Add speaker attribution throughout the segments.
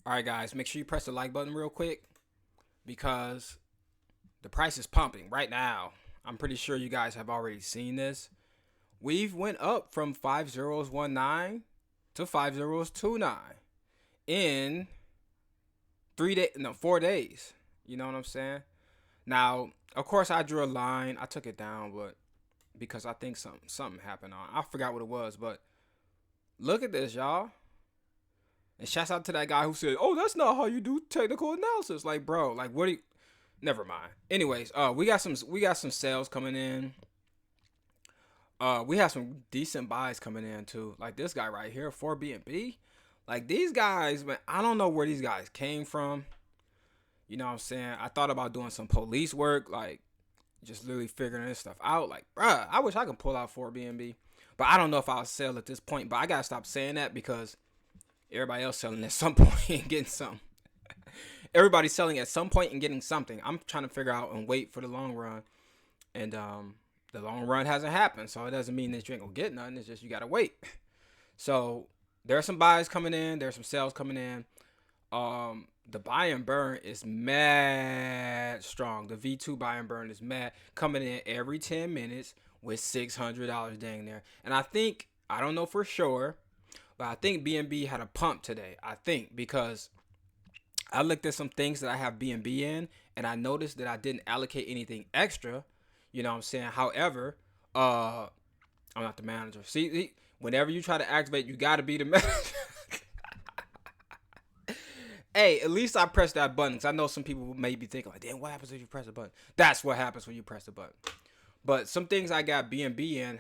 Speaker 1: All right, guys, make sure you press the like button real quick because the price is pumping right now. I'm pretty sure you guys have already seen this. We've went up from 5019 to 5029 in 3 days, no, 4 days. You know what I'm saying? Now, of course, I drew a line. I took it down, but because I think something happened on. I forgot what it was, but look at this, y'all. And shouts out to that guy who said, "Oh, that's not how you do technical analysis." Like, bro, like what do you never mind. Anyways, we got some sales coming in. We have some decent buys coming in too. Like this guy right here, 4BNB. Like these guys, man, I don't know where these guys came from. You know what I'm saying? I thought about doing some police work, like just literally figuring this stuff out. Like, bruh, I wish I could pull out 4BNB. But I don't know if I'll sell at this point. But I gotta stop saying that because everybody else selling at some point and getting something. Everybody's selling at some point and getting something. I'm trying to figure out and wait for the long run. And the long run hasn't happened. So it doesn't mean that you ain't gonna get nothing. It's just you gotta wait. So there are some buys coming in. There's some sales coming in. The buy and burn is mad strong. The V2 buy and burn is mad. Coming in every 10 minutes with $600 dang there. And I don't know for sure, but I think BNB had a pump today. I think because I looked at some things that I have BNB in, and I noticed that I didn't allocate anything extra. You know what I'm saying? However, I'm not the manager. See, whenever you try to activate, you got to be the manager. Hey, at least I pressed that button. Cause I know some people may be thinking like, damn, what happens if you press the button? That's what happens when you press the button. But some things I got BNB in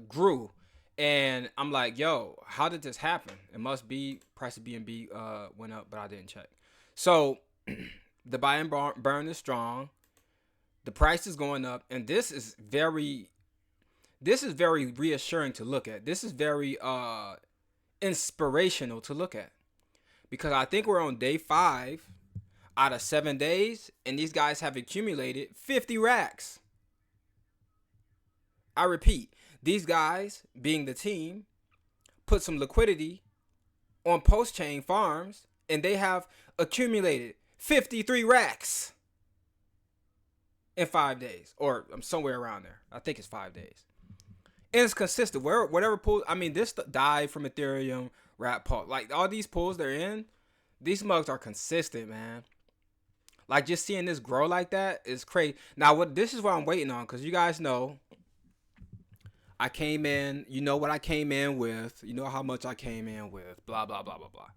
Speaker 1: grew. And I'm like, yo, how did this happen? It must be price of BNB went up, but I didn't check. So the buy and burn is strong. The price is going up, and this is very reassuring to look at. This is very inspirational to look at because I think we're on day 5 out of 7 days, and these guys have accumulated 50 racks. I repeat, these guys, being the team, put some liquidity on post-chain farms, and they have accumulated 53 racks in 5 days, or somewhere around there. I think it's 5 days. And it's consistent. Whatever pool, I mean, this dive from Ethereum, Rat Paul, like all these pools they're in, these mugs are consistent, man. Like just seeing this grow like that is crazy. Now, this is what I'm waiting on, because you guys know I came in, you know what I came in with, you know how much I came in with, blah, blah, blah, blah, blah.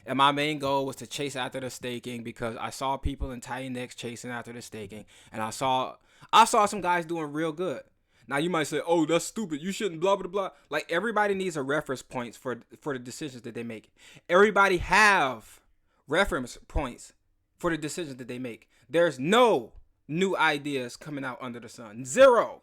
Speaker 1: And my main goal was to chase after the staking because I saw people in TitanX chasing after the staking. And I saw some guys doing real good. Now you might say, oh, that's stupid. You shouldn't blah, blah, blah. Like everybody needs a reference points for the decisions that they make. Everybody have reference points for the decisions that they make. There's no new ideas coming out under the sun. Zero.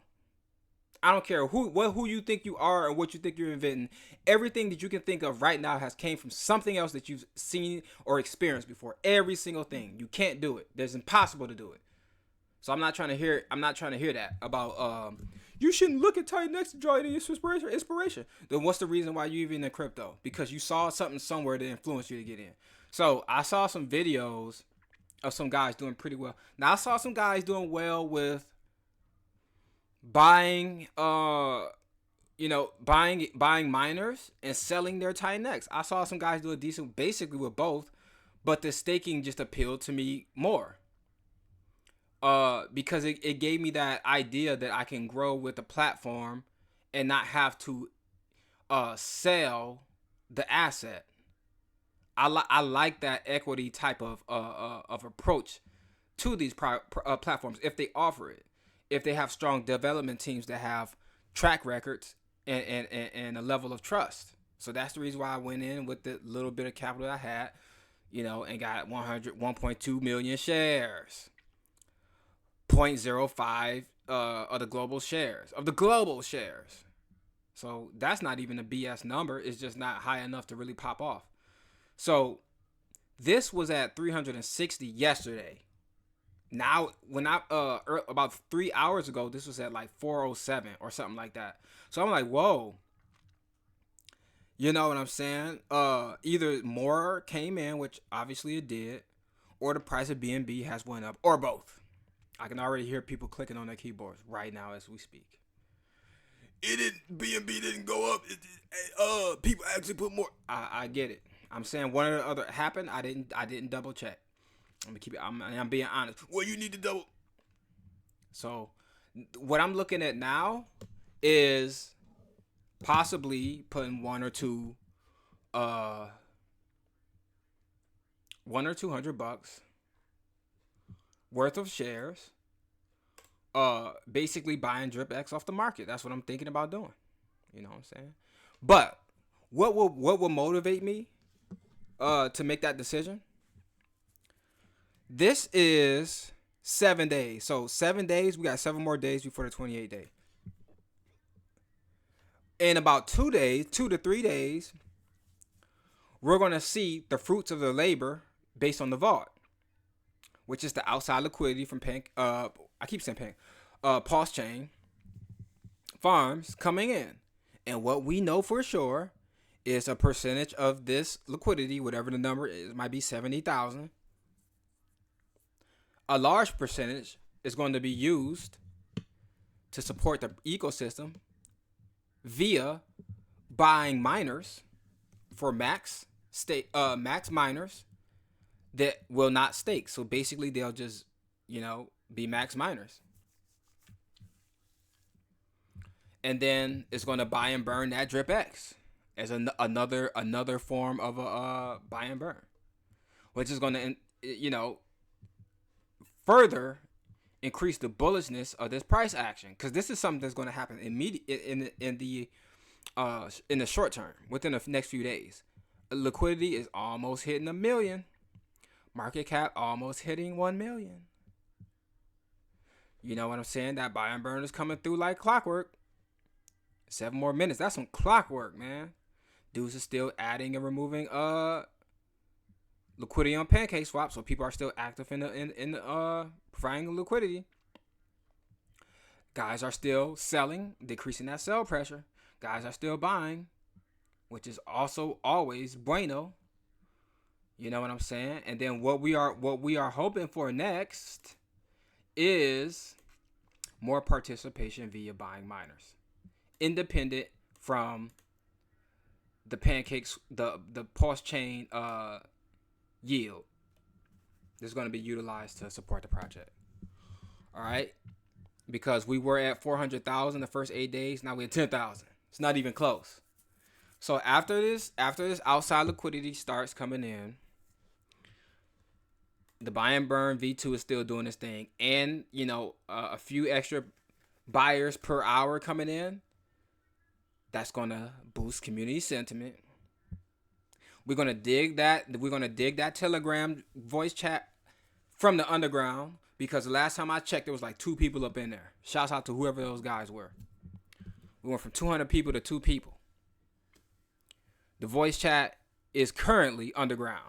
Speaker 1: I don't care who you think you are or what you think you're inventing. Everything that you can think of right now has came from something else that you've seen or experienced before. Every single thing. You can't do it. It's impossible to do it. So I'm not trying to hear that about you shouldn't look at TitanX to draw any inspiration. Then what's the reason why you even in crypto? Because you saw something somewhere that influenced you to get in. So I saw some videos of some guys doing pretty well. Now I saw some guys doing well with buying miners and selling their TitanX. I saw some guys do a decent basically with both, but the staking just appealed to me more. Because it gave me that idea that I can grow with the platform and not have to sell the asset. I like that equity type of approach to these platforms if they offer it. If they have strong development teams that have track records and a level of trust. So that's the reason why I went in with the little bit of capital I had, and got 1.2 million shares. 0.05 of the global shares. So that's not even a BS number. It's just not high enough to really pop off. So this was at 360 yesterday. Now, when about 3 hours ago, this was at like 407 or something like that. So I'm like, whoa. You know what I'm saying? Either more came in, which obviously it did, or the price of BNB has went up, or both. I can already hear people clicking on their keyboards right now as we speak. It didn't. BNB didn't go up. People actually put more. I get it. I'm saying one or the other happened. I didn't double check. I'm gonna keep it. I'm being honest. Well, you need to double. So, what I'm looking at now is possibly putting uh, $100 worth of shares. Basically buying DripX off the market. That's what I'm thinking about doing. You know what I'm saying? But what will motivate me to make that decision? This is 7 days. So 7 days, we got 7 more days before the 28 day. In about 2 days, 2 to 3 days, we're going to see the fruits of the labor based on the vault, which is the outside liquidity from Pulse Chain farms coming in. And what we know for sure is a percentage of this liquidity, whatever the number is, might be 70,000. A large percentage is going to be used to support the ecosystem via buying miners for max miners that will not stake. So basically they'll just, be max miners. And then it's going to buy and burn that DripX as another form of a buy and burn, which is going to, further increase the bullishness of this price action, because this is something that's going to happen in the short term, within the next few days. Liquidity is almost hitting 1 million. Market cap almost hitting 1 million. You know what I'm saying? That buy and burn is coming through like clockwork. 7 more minutes. That's some clockwork, man. Dudes are still adding and removing liquidity on pancake swap, so people are still active in the providing liquidity. Guys are still selling, decreasing that sell pressure. Guys are still buying, which is also always bueno. You know what I'm saying? And then what we are hoping for next is more participation via buying miners, independent from the pancakes, the Pulse Chain yield. This is going to be utilized to support the project. All right, because we were at 400,000 the first 8 days. Now we're at 10,000. It's not even close. So after this outside liquidity starts coming in, the buy and burn V2 is still doing its thing, and a few extra buyers per hour coming in. That's gonna boost community sentiment. We're gonna dig that Telegram voice chat from the underground, because the last time I checked, there was like 2 people up in there. Shouts out to whoever those guys were. We went from 200 people to 2 people. The voice chat is currently underground.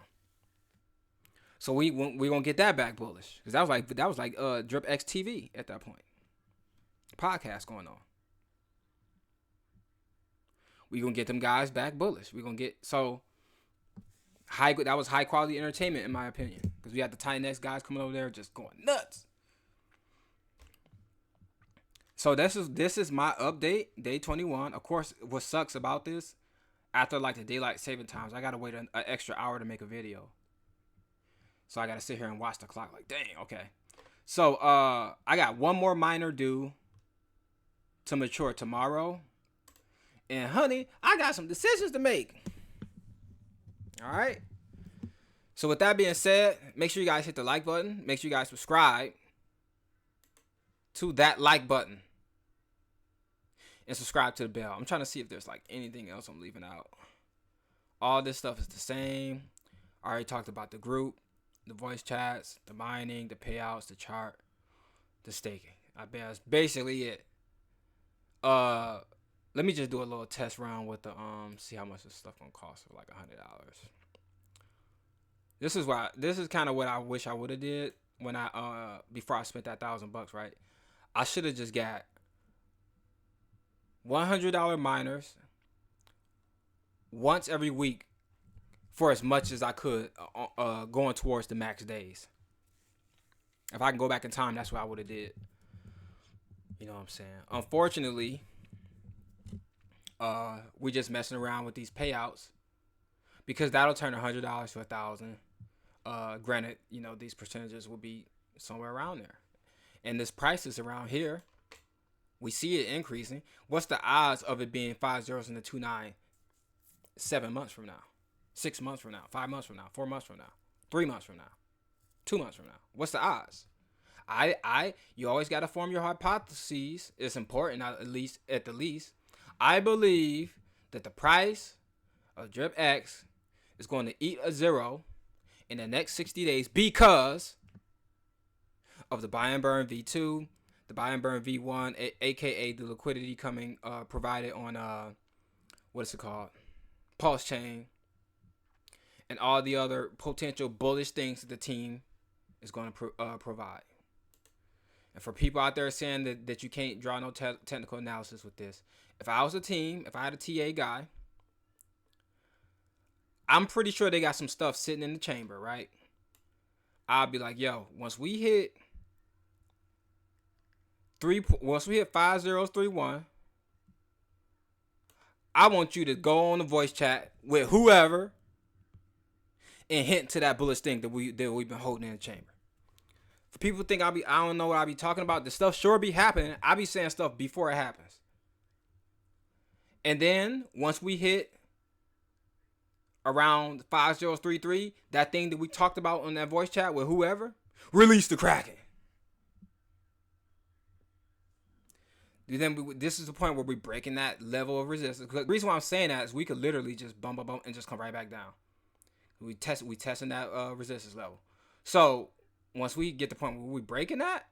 Speaker 1: So we gonna get that back bullish, because that was like DripX TV at that point. Podcast going on. We gonna get them guys back bullish. We gonna get that was high quality entertainment in my opinion, because we had the TitanX guys coming over there just going nuts. So this is my update, day 21. Of course, what sucks about this, after like the daylight saving times, I gotta wait an extra hour to make a video. So I gotta sit here and watch the clock. Like, dang, okay. So I got one more miner due to mature tomorrow. And honey, I got some decisions to make. All right. So with that being said, make sure you guys hit the like button. Make sure you guys subscribe to that like button. And subscribe to the bell. I'm trying to see if there's like anything else I'm leaving out. All this stuff is the same. I already talked about the group, the voice chats, the mining, the payouts, the chart, the staking. I bet that's basically it. Let me just do a little test round with the see how much this stuff gonna cost for like $100. This is kind of what I wish I would have did when I before I spent that $1,000, right? I should have just got $100 miners once every week for as much as I could, going towards the max days. If I can go back in time, that's what I would have did. You know what I'm saying? Unfortunately, we just messing around with these payouts because that'll turn $100 to $1,000. Granted, these percentages will be somewhere around there, and this price is around here. We see it increasing. What's the odds of it being 5 zeros and a 2-9 7 months from now, 6 months from now, 5 months from now, 4 months from now, 3 months from now, 2 months from now? What's the odds? You always got to form your hypotheses. It's important, at the least. I believe that the price of DripX is going to eat a zero in the next 60 days because of the buy and burn V2, the buy and burn V1, aka the liquidity coming provided on what's it called, Pulse Chain, and all the other potential bullish things that the team is going to provide. And for people out there saying that you can't draw no technical analysis with this, if I was a team, if I had a TA guy, I'm pretty sure they got some stuff sitting in the chamber, right? I'll be like, yo, once we hit 5031, I want you to go on the voice chat with whoever and hint to that bullish thing that we've been holding in the chamber. For people who think I don't know what I be talking about, the stuff sure be happening. I be saying stuff before it happens. And then once we hit around 5033, that thing that we talked about on that voice chat with whoever, release the Kraken. Then this is the point where we're breaking that level of resistance. The reason why I'm saying that is we could literally just bump and just come right back down. We testing that resistance level. So once we get to the point where we're breaking that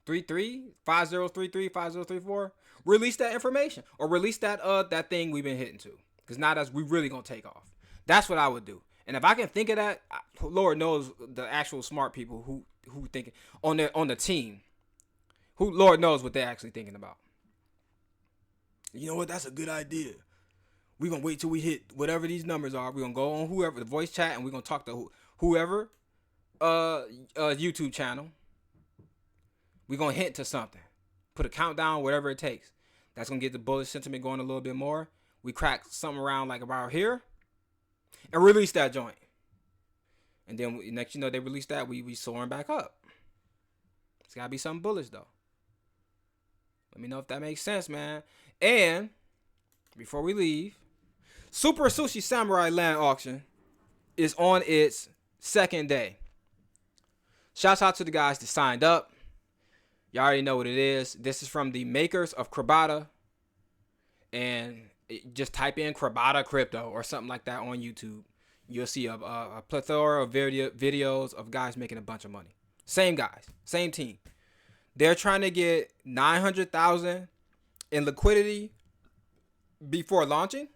Speaker 1: 33, 5033, 5034, release that information or release that thing we've been hitting to. Because now we really gonna take off. That's what I would do. And if I can think of that, Lord knows the actual smart people who think on the team, who Lord knows what they're actually thinking about. You know what? That's a good idea. We're gonna wait till we hit whatever these numbers are. We're gonna go on whoever the voice chat and we're gonna talk to whoever YouTube channel. We're gonna hint to something. Put a countdown, whatever it takes. That's gonna get the bullish sentiment going a little bit more. We crack something around like about here and release that joint. And then next they release that, we soaring back up. It's gotta be something bullish though. Let me know if that makes sense, man. And before we leave, Super Sushi Samurai land auction is on its second day. Shouts out to the guys that signed up. Y'all already know what it is. This is from the makers of Krabata. And just type in Krabata Crypto or something like that on YouTube. You'll see a plethora of videos of guys making a bunch of money. Same guys, same team. They're trying to get 900,000 in liquidity before launching.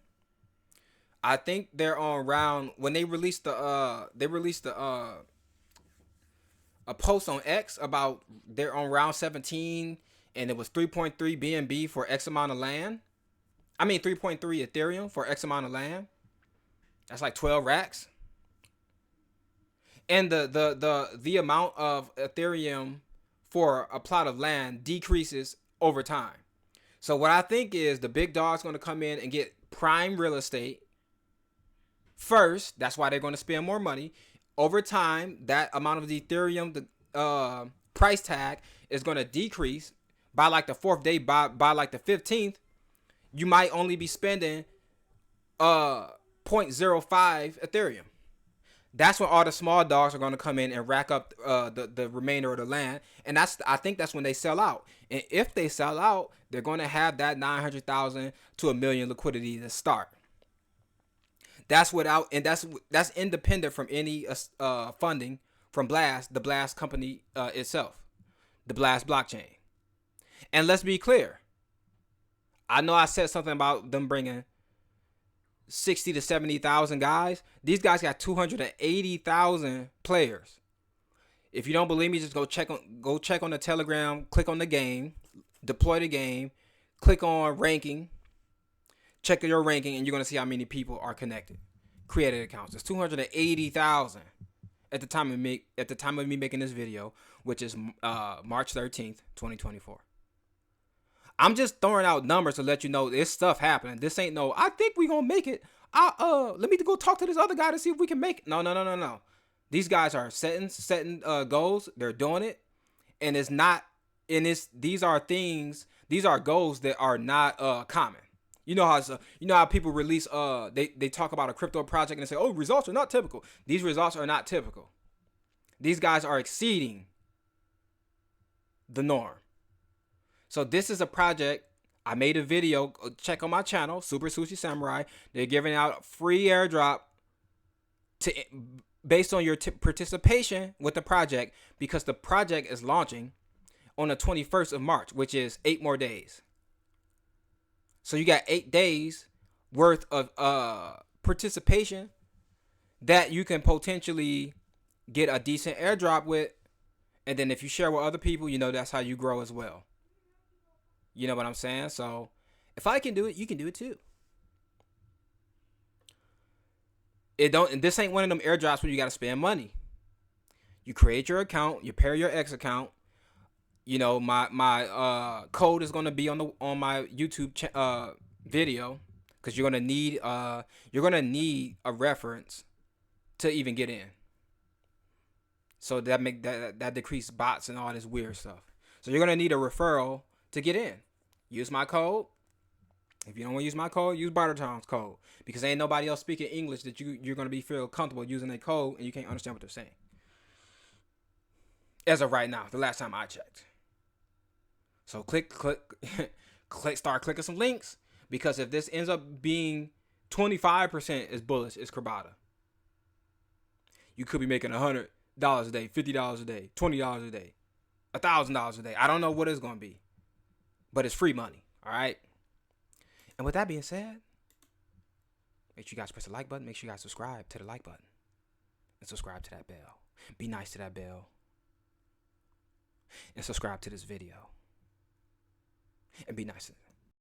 Speaker 1: I think they're on round when they released a post on X about they're on round 17 and it was 3.3 BNB for X amount of land. I mean 3.3 Ethereum for X amount of land. That's like 12 racks. And the amount of Ethereum for a plot of land decreases over time. So what I think is the big dog's going to come in and get prime real estate first. That's why they're going to spend more money. Over time, that amount of the Ethereum, the price tag is going to decrease by like the fourth day. By like the 15th, you might only be spending 0.05 Ethereum. That's when all the small dogs are going to come in and rack up the remainder of the land. And I think that's when they sell out. And if they sell out, they're going to have that 900,000 to $1 million liquidity to start. That's that's independent from any funding from Blast, the Blast company itself, the Blast blockchain. And let's be clear. I know I said something about them bringing 60 to 70,000 guys. These guys got 280,000 players. If you don't believe me, just go check on the Telegram, click on the game, deploy the game, click on ranking, check your ranking, and you're gonna see how many people are connected, created accounts. It's 280,000 at the time of me making this video, which is March 13th, 2024. I'm just throwing out numbers to let you know there's stuff happening. This ain't no, I think we gonna make it. Let me go talk to this other guy to see if we can make it. No. These guys are setting goals. They're doing it, and it's not. And these are goals that are not common. You know how people release they talk about a crypto project and they say, oh, results are not typical. These results are not typical. These guys are exceeding the norm. So this is a project. I made a video. Check on my channel, Super Sushi Samurai. They're giving out free airdrop based on your participation with the project, because the project is launching on the 21st of March, which is 8 more days. So you got 8 days worth of participation that you can potentially get a decent airdrop with. And then if you share with other people, that's how you grow as well. You know what I'm saying? So if I can do it, you can do it too. This ain't one of them airdrops where you got to spend money. You create your account, you pair your X account. My code is gonna be on my YouTube video, because you're gonna need a reference to even get in. So that decrease bots and all this weird stuff. So you're gonna need a referral to get in. Use my code. If you don't want to use my code, use Bartertown's code, because ain't nobody else speaking English that you're gonna feel comfortable using their code and you can't understand what they're saying. As of right now, the last time I checked. So start clicking some links, because if this ends up being 25% is bullish, it's Krabata. You could be making $100 a day, $50 a day, $20 a day, $1,000 a day. I don't know what it's gonna be, but it's free money. All right. And with that being said, make sure you guys press the like button. Make sure you guys subscribe to the like button and subscribe to that bell. Be nice to that bell and subscribe to this video. And be nice.